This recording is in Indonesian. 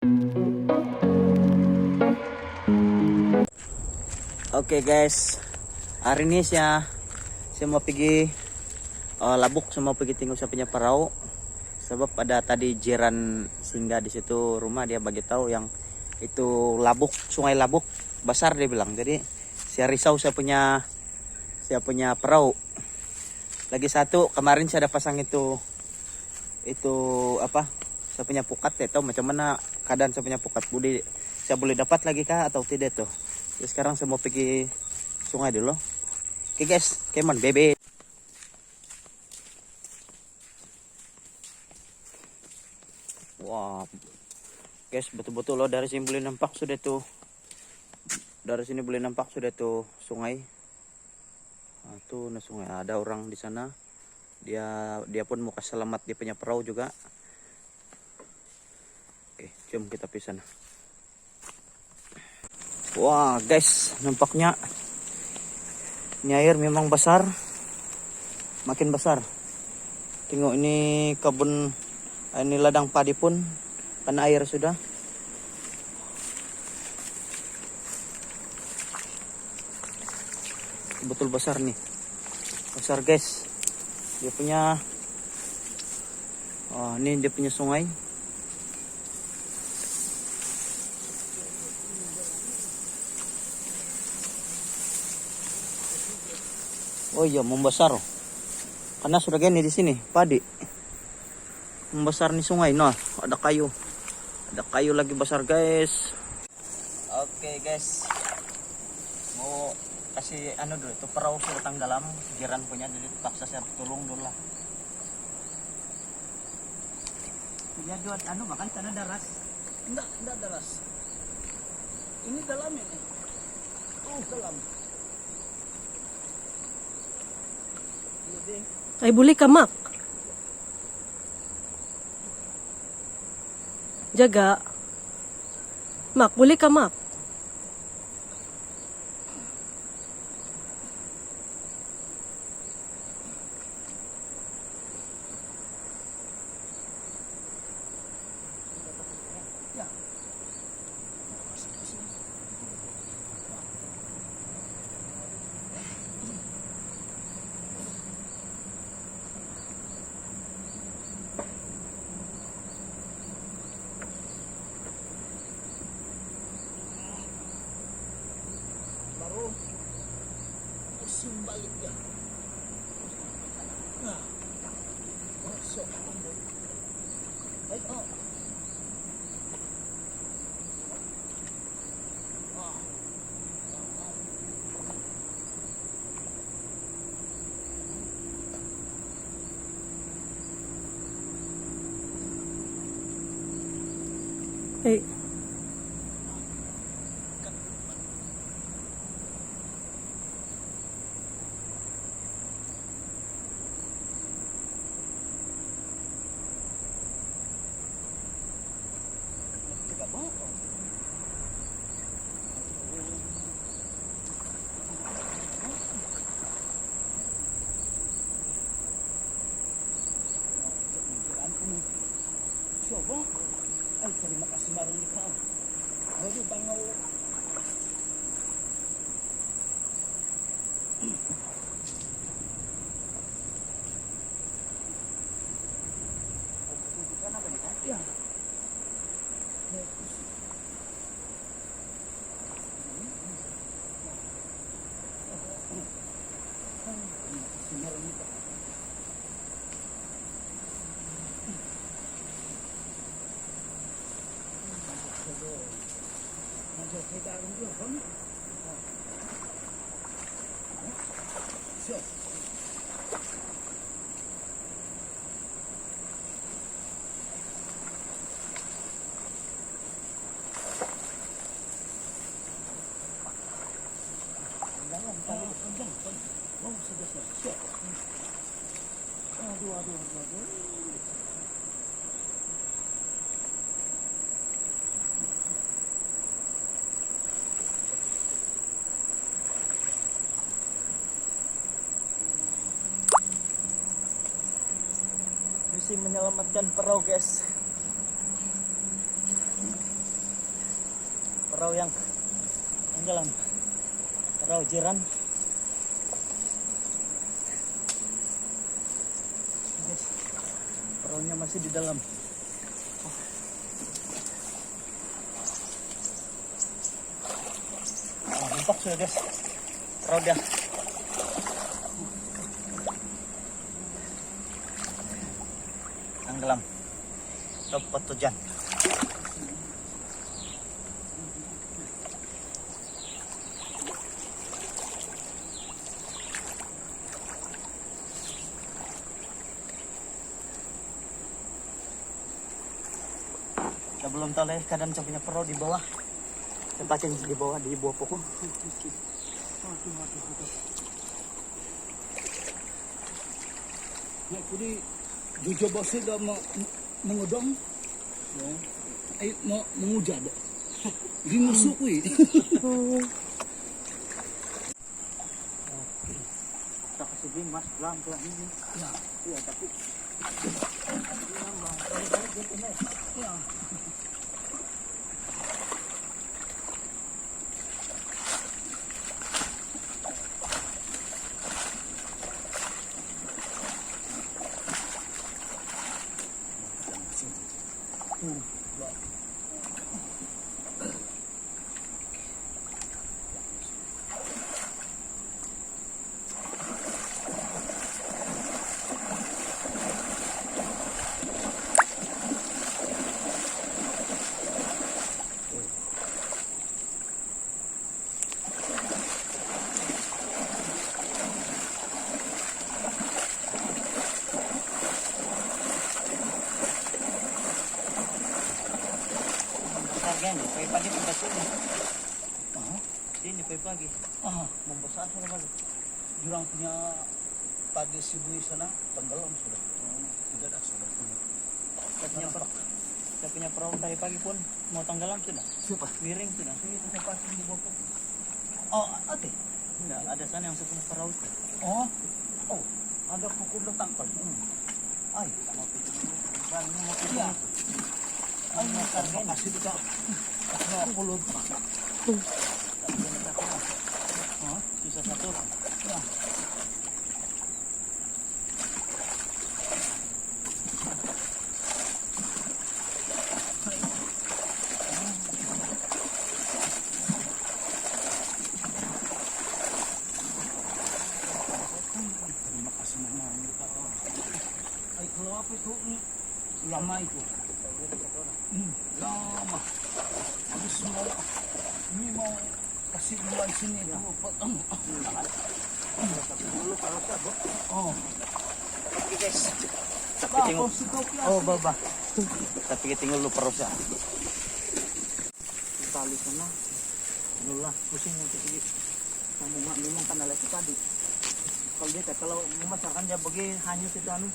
Okay guys, hari ini saya mau pergi labuk, saya mau pergi tinggal saya punya perahu. Sebab ada tadi jiran singgah di situ rumah, dia bagi tahu yang itu labuk, sungai labuk besar dia bilang. Jadi saya risau saya punya perahu. Lagi satu kemarin saya ada pasang itu apa? Saya punya pukat ya, tahu macam mana keadaan saya punya pukat. Budi saya boleh dapat lagi kah atau tidak tuh? Jadi sekarang saya mau pergi sungai dulu. Oke guys, come on baby. Wah, guys, betul-betul loh, dari sini boleh nampak sudah tuh. Dari sini boleh nampak sudah tuh sungai. Nah, tuh nah sungai, ada orang di sana. Dia pun mau kasih selamat dia punya perahu juga. Oke, jom kita pergi sana. Wah guys, nampaknya ini air memang besar, makin besar. Tengok ini kebun, ini ladang padi pun kena air sudah. Betul besar nih, besar guys. Dia punya, oh ini dia punya sungai. Oh iya, membesar. Karena sudah gini di sini, padi. Membesar nih sungai. Nah, ada kayu. Ada kayu lagi besar, guys. Oke, guys. Mau kasih dulu, itu perahu sudah dalam, jiran punya, jadi paksa saya tolong dulu lah. Ya, buat makan sana daras. Enggak daras. Ini dalam ini. Dalam. Ay buli ka, Mak. Jaga. Mak, buli ka, Mak. Balik ya. Nah. So. Ay, oh. Ay. Coba, terima kasih baru nikah. Aduh bangau. Ya. Aduh. Misi menyelamatkan perahu, guys. perahu yang dalam. Perahu jiran. Guys, perahunya masih di dalam. Nampak sudah guys, perahu dia. Tenggelam. Dapat hujan. Kita belum tahu lagi keadaan saya punya perahu di bawah. Tempatnya di bawah pokok. Ya, jadi coba sudah mengudang, mengujad, di musuh kui. Kita kasih bimas pelan-pelan ini. Ya, Iya, tapi ya. harganya pagi-pagi sudah sini. Ini pagi-pagi. Membesar sudah kali. Jurang punya pagi sibui sana tenggelam sudah. Tidak ada sudah. Saya punya perahu tadi pagi pun mau tenggelam sudah. Siapa? Miring sudah. Itu saya pasang di bawah. Oh, ada. Enggak, ada sana yang saya punya perahu. Oh, ada pukul letak pas. Ay, sama pikir dulu. Ini mau kita. Iya. Ay, harganya. Masih kita. Kasih aku lu. Sisa satu. Ya. Terima kasih mama. Ay, kalau apa itu lama itu. Lama. Habis mau ini mau kasih mulai sini itu potong. Dulu kalau saya, Bro. Oh, Oke, guys. Tapi bah, tengok. kau suka pias. Oh, baba. Tapi tinggal lu perus ya. Tali sana. Nulah pusing nanti sedikit. Kamu mak memang kan alat tadi. Kalau dia kalau memasarkan dia bagi hanyut itu anu.